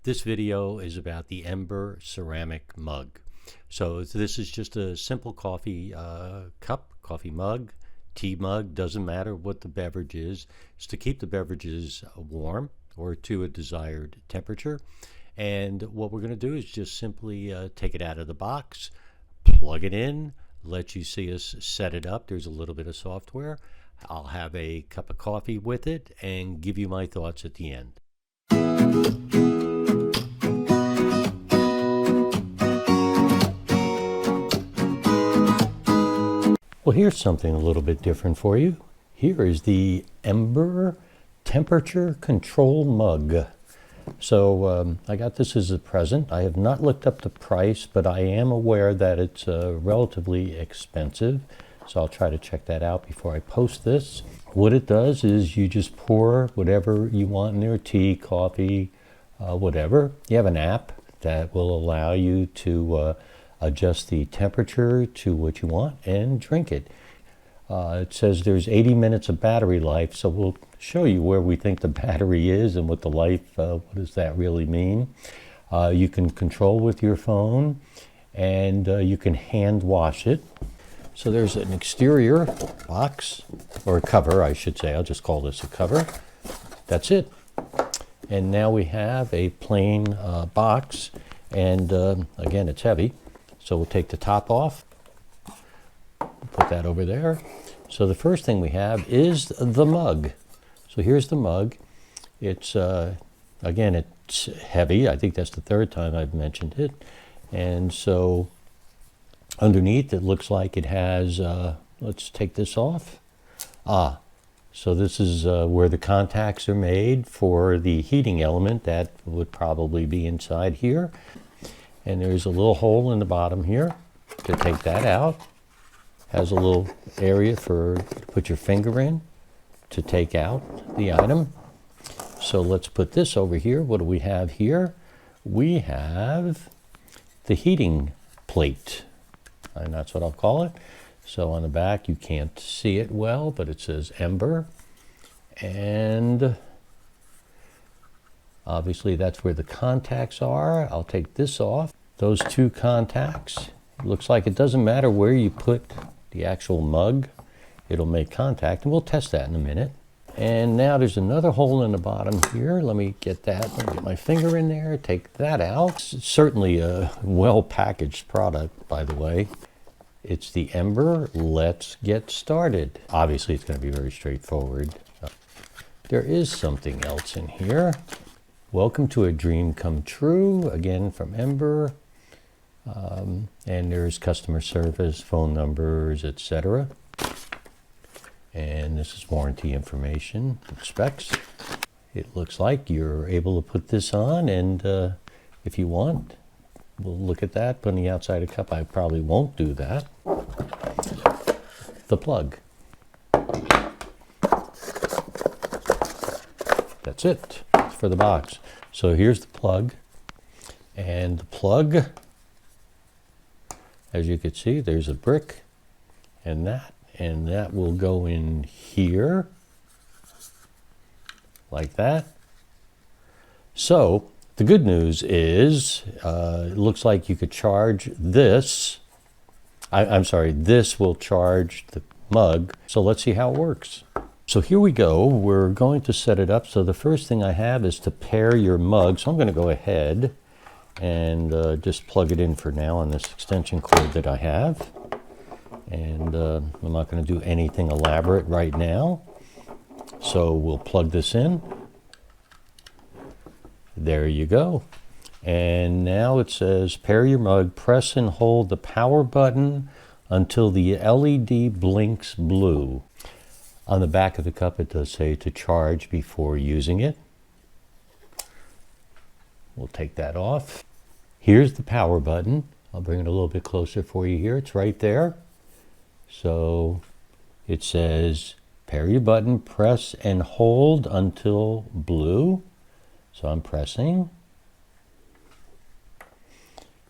This video is about the Ember Ceramic Mug. So this is just a simple coffee cup, coffee mug, tea mug, doesn't matter what the beverage is. It's to keep the beverages warm or to a desired temperature. And what we're going to do is just simply take it out of the box, plug it in, let you see us set it up. There's a little bit of software. I'll have a cup of coffee with it and give you my thoughts at the end. Well, here's something a little bit different for you. Here is the Ember Temperature Control Mug. So I got this as a present. I have not looked up the price, but I am aware that it's relatively expensive. So I'll try to check that out before I post this. What it does is you just pour whatever you want in there, tea, coffee, whatever. You have an app that will allow you to adjust the temperature to what you want and drink it. It says there's 80 minutes of battery life, so we'll show you where we think the battery is and what the life, what does that really mean. You can control with your phone, and you can hand wash it. So there's an exterior box, or a cover I should say, I'll just call this a cover. That's it. And now we have a plain box, and again it's heavy. So we'll take the top off, put that over there. So the first thing we have is the mug. So here's the mug. It's, again, it's heavy. I think that's the third time I've mentioned it. And so underneath it looks like it has, let's take this off. So this is where the contacts are made for the heating element that would probably be inside here. And there's a little hole in the bottom here to take that out. Has a little area for to put your finger in to take out the item. So let's put this over here. What do we have here? We have the heating plate, and that's what I'll call it. So on the back you can't see it well, but it says Ember, and obviously that's where the contacts are. I'll take this off. Those two contacts, it looks like it doesn't matter where you put the actual mug, it'll make contact, and we'll test that in a minute. And now there's another hole in the bottom here. Let me get that, let me get my finger in there, take that out. It's certainly a well-packaged product, by the way. It's the Ember. Let's get started. Obviously it's going to be very straightforward. There is something else in here. Welcome to a dream come true, again from Ember. And there's customer service, phone numbers, etc. And this is warranty information, specs. It looks like you're able to put this on, and if you want, we'll look at that. Put on the outside of the cup, I probably won't do that. The plug. That's it for the box. So here's the plug, and the plug, as you can see, there's a brick and that will go in here like that. So the good news is it looks like you could charge this. I'm sorry, this will charge the mug. So let's see how it works. So here we go. We're going to set it up. So the first thing I have is to pair your mug. So I'm going to go ahead and just plug it in for now on this extension cord that I have. And I'm not going to do anything elaborate right now. So we'll plug this in. There you go. And now it says pair your mug, press and hold the power button until the LED blinks blue. On the back of the cup it does say to charge before using it. We'll take that off. Here's the power button. I'll bring it a little bit closer for you here. It's right there. So it says pair your button, press and hold until blue. So I'm pressing.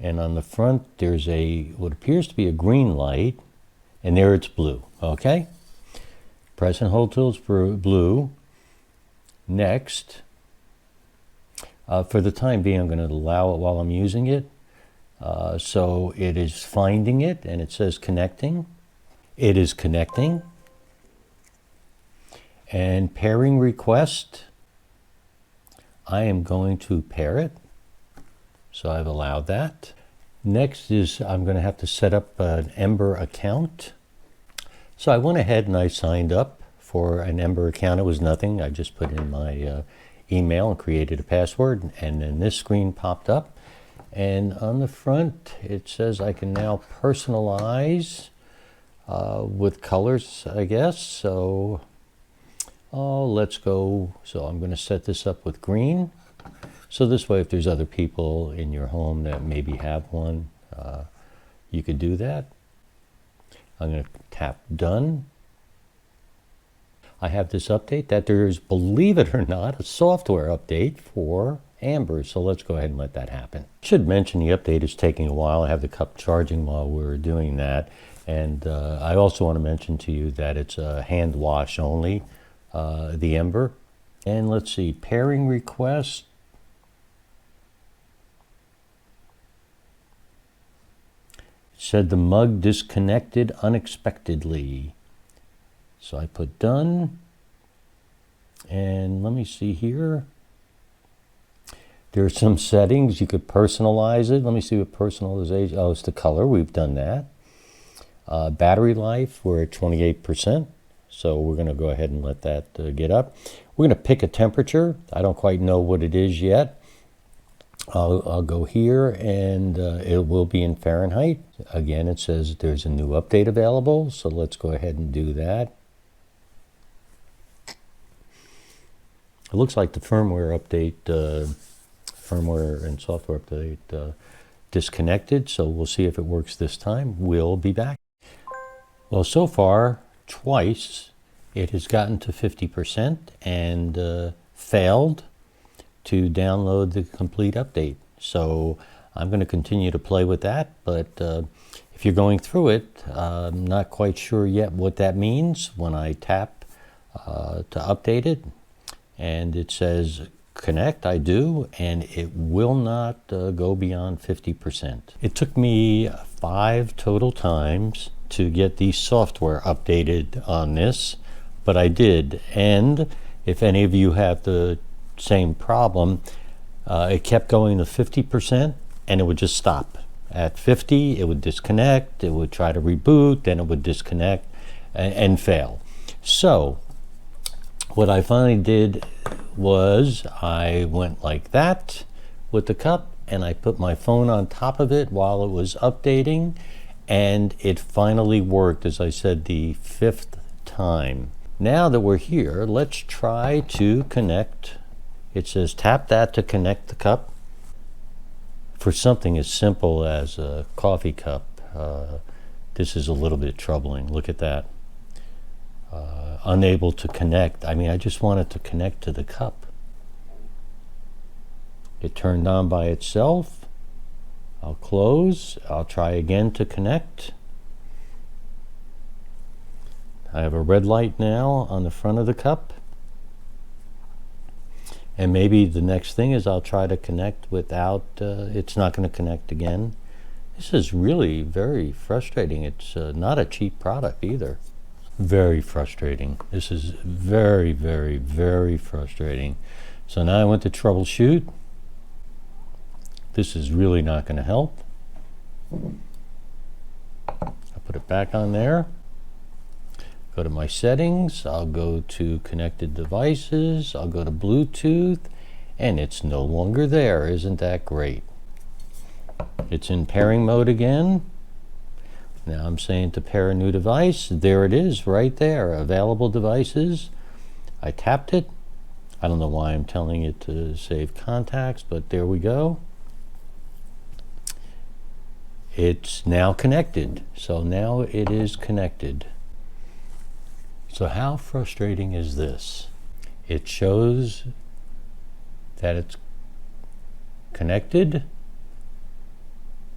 And on the front there's what appears to be a green light, and there it's blue. Okay? Press and hold till it's blue. Next, For the time being, I'm going to allow it while I'm using it. So it is finding it, and it says connecting. It is connecting. And pairing request, I am going to pair it. So I've allowed that. Next is I'm going to have to set up an Ember account. So I went ahead and I signed up for an Ember account. It was nothing. I just put in my email and created a password, and then this screen popped up. And on the front, it says I can now personalize with colors, I guess. So let's go. So I'm going to set this up with green. So this way, if there's other people in your home that maybe have one, you could do that. I'm going to tap done. I have this update that there's, believe it or not, a software update for Ember. So let's go ahead and let that happen. I should mention the update is taking a while. I have the cup charging while we're doing that. And I also want to mention to you that it's a hand wash only, the Ember. And let's see, pairing request. Said the mug disconnected unexpectedly. So I put done. And let me see here. There are some settings. You could personalize it. Let me see what personalization. Oh, it's the color. We've done that. Battery life, we're at 28%. So we're going to go ahead and let that get up. We're going to pick a temperature. I don't quite know what it is yet. I'll go here, and it will be in Fahrenheit. Again, it says there's a new update available, so let's go ahead and do that. It looks like the firmware update, firmware and software update disconnected, so we'll see if it works this time. We'll be back. Well, so far, twice, it has gotten to 50% and failed to download the complete update. So I'm going to continue to play with that, but if you're going through it, I'm not quite sure yet what that means when I tap to update it, and it says connect. I do, and it will not go beyond 50%. It took me 5 total times to get the software updated on this, but I did. And if any of you have the same problem, it kept going to 50% and it would just stop. At 50, it would disconnect, it would try to reboot, then it would disconnect and fail. So what I finally did was I went like that with the cup, and I put my phone on top of it while it was updating, and it finally worked, as I said, the 5th time. Now that we're here, let's try to connect. It says tap that to connect the cup. For something as simple as a coffee cup, this is a little bit troubling. Look at that. Unable to connect. I mean, I just want it to connect to the cup. It turned on by itself. I'll close. I'll try again to connect. I have a red light now on the front of the cup. And maybe the next thing is I'll try to connect without, it's not going to connect again. This is really very frustrating. It's not a cheap product either. Very frustrating. This is very, very, very frustrating. So now I went to troubleshoot. This is really not going to help. I'll put it back on there. Go to my settings, I'll go to connected devices, I'll go to Bluetooth, and it's no longer there. Isn't that great? It's in pairing mode again. Now I'm saying to pair a new device. There it is right there, available devices. I tapped it. I don't know why I'm telling it to save contacts, but there we go. It's now connected. So now it is connected. So how frustrating is this? It shows that it's connected.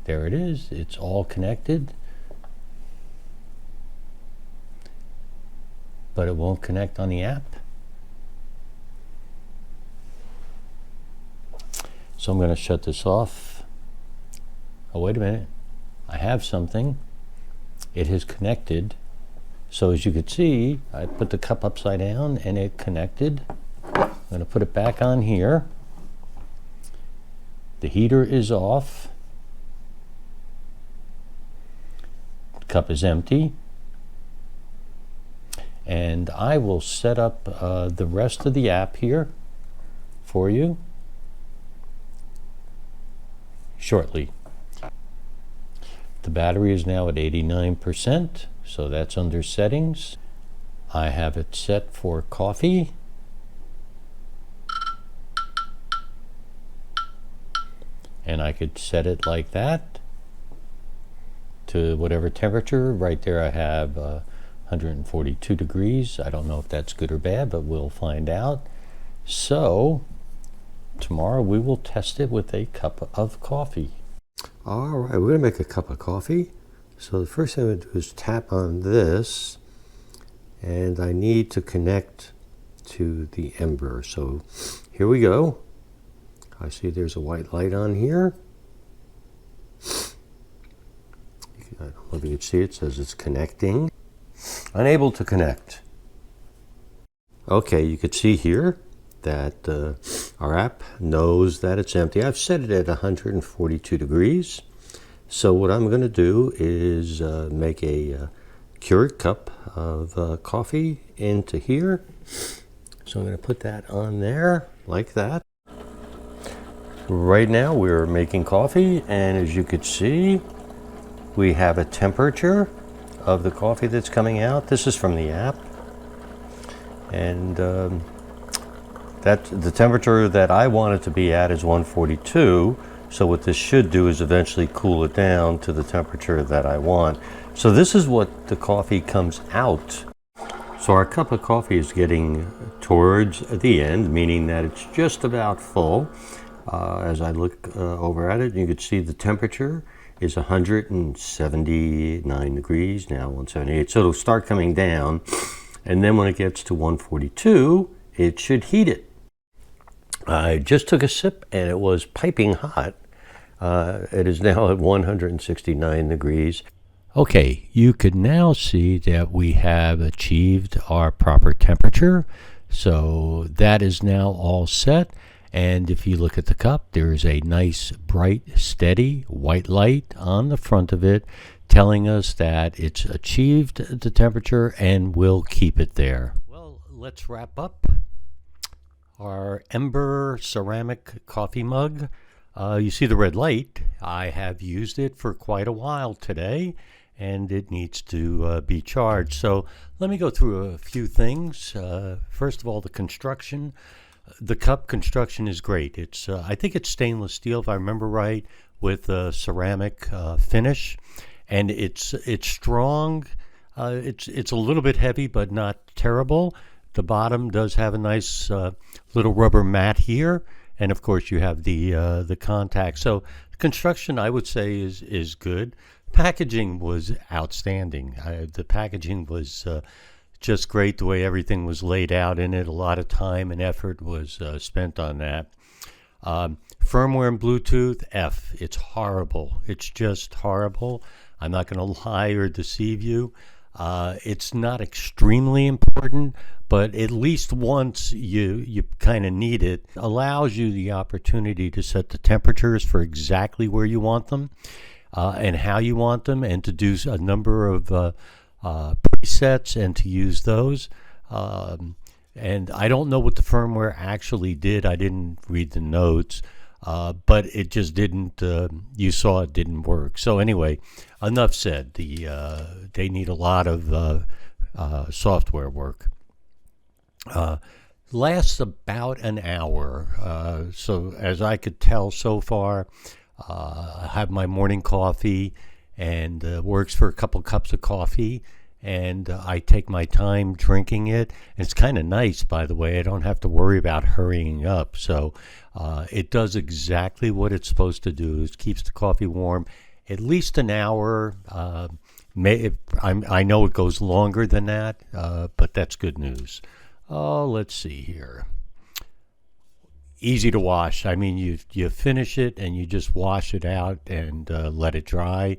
There it is. It's all connected. But it won't connect on the app. So I'm going to shut this off. Oh, wait a minute. I have something. It has connected. So as you can see, I put the cup upside down and it connected. I'm going to put it back on here. The heater is off. The cup is empty. And I will set up the rest of the app here for you shortly. The battery is now at 89%, so that's under settings. I have it set for coffee. And I could set it like that to whatever temperature. Right there I have 142 degrees. I don't know if that's good or bad, but we'll find out. So tomorrow we will test it with a cup of coffee. All right, we're gonna make a cup of coffee. So the first thing I'm gonna do is tap on this, and I need to connect to the Ember. So here we go. I see there's a white light on here. I don't know if you can see it, says it's connecting. Unable to connect. Okay, you can see here that our app knows that it's empty. I've set it at 142 degrees. So what I'm going to do is make a Keurig cup of coffee into here. So I'm going to put that on there like that. Right now we're making coffee, and as you could see, we have a temperature of the coffee that's coming out. This is from the app, and that the temperature that I want it to be at is 142. So what this should do is eventually cool it down to the temperature that I want. So this is what the coffee comes out. So our cup of coffee is getting towards the end, meaning that it's just about full. As I look over at it, you can see the temperature is 179 degrees, now 178. So it'll start coming down, and then when it gets to 142, it should heat it. I just took a sip and it was piping hot. It is now at 169 degrees. Okay, you can now see that we have achieved our proper temperature. So that is now all set. And if you look at the cup, there is a nice, bright, steady white light on the front of it telling us that it's achieved the temperature and will keep it there. Well, let's wrap up our Ember Ceramic Coffee Mug. You see the red light. I have used it for quite a while today, and it needs to be charged. So let me go through a few things. First of all, the construction. The cup construction is great. It's I think it's stainless steel, if I remember right, with a ceramic finish, and it's strong. It's a little bit heavy, but not terrible. The bottom does have a nice little rubber mat here, and of course you have the contact. So the construction, I would say, is good. Packaging was outstanding. The packaging was just great, the way everything was laid out in it. A lot of time and effort was spent on that. Firmware and Bluetooth, it's horrible. It's just horrible. I'm not going to lie or deceive you. It's not extremely important, but at least once you kind of need it. Allows you the opportunity to set the temperatures for exactly where you want them and how you want them, and to do a number of presets and to use those. And I don't know what the firmware actually did. I didn't read the notes, but it just didn't, you saw it didn't work. So anyway, enough said. They need a lot of software work. Lasts about an hour. So as I could tell so far, I have my morning coffee, and works for a couple cups of coffee, and I take my time drinking it. And it's kind of nice, by the way. I don't have to worry about hurrying up. So it does exactly what it's supposed to do. It keeps the coffee warm at least an hour. I know it goes longer than that, but that's good news. Let's see here. easy to wash. I mean, you finish it and you just wash it out and let it dry.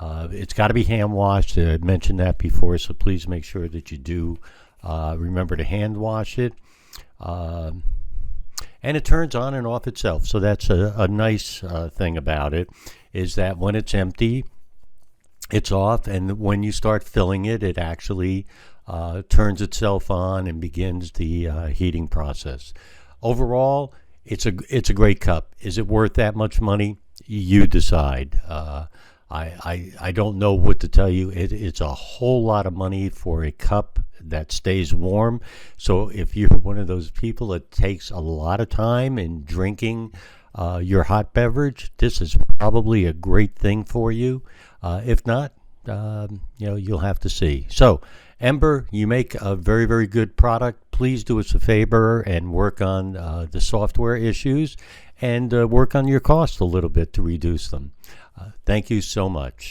It's got to be hand washed. I mentioned that before, so please make sure that you do remember to hand wash it. And it turns on and off itself. So that's a nice thing about it, is that when it's empty, it's off, and when you start filling it, it actually turns itself on and begins the heating process. Overall, it's a great cup. Is it worth that much money? You decide. I don't know what to tell you. It's a whole lot of money for a cup that stays warm. So if you're one of those people that takes a lot of time in drinking your hot beverage, this is probably a great thing for you. If not, you'll have to see. So, Ember, you make a very, very good product. Please do us a favor and work on the software issues and work on your costs a little bit to reduce them. Thank you so much.